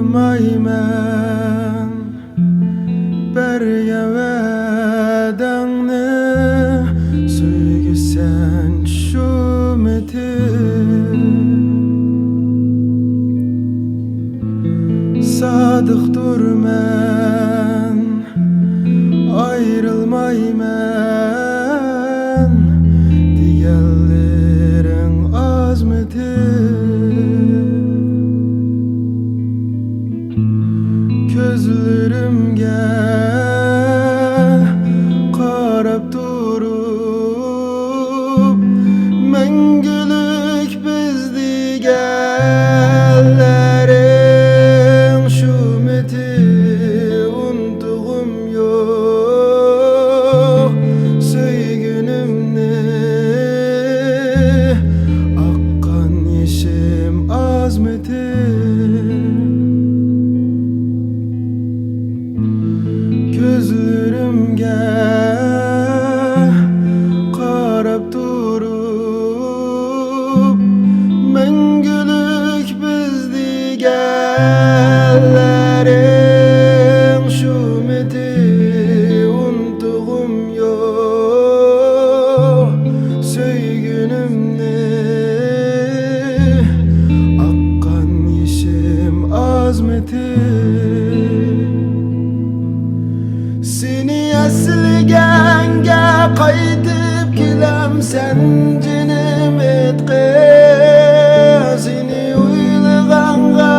uylamayman berge vedangni söygü sen şu sadık durman ayrılmayman diğerlerin gözlerimge qarab turup mengülük biz digenlerin şumeti unutugum yok söygünümni akkan yeşim azmeti gözlerimge qarab turup mengülük biz digenlerin şumeti unutugum yok söygünümni akkan yeşim azmeti seni esligenge qaytib kelem sen jinim etqin seni uylaganga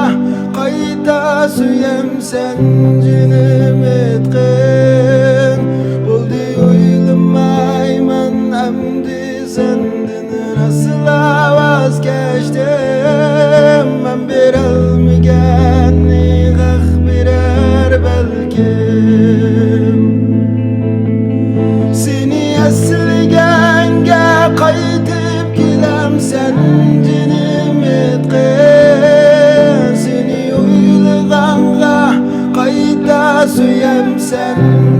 qayta suyem sen jinim etqin bo'ldi uylamayman amdi sendin asla vaz kechdim men berolmagan haq birer belki esligenge qaytib kelem sen jinim etqin seni uylaganga qayta suyem sen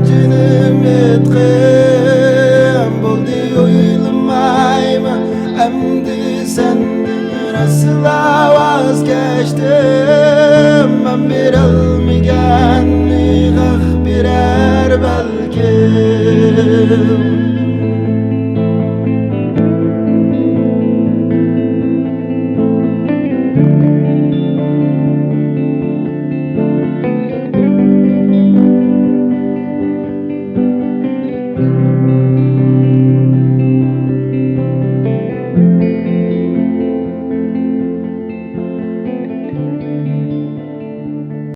jinim etqin bo'ldi uylamayman amdi sendin asla vaz kechdim men berolmagan haq birer belki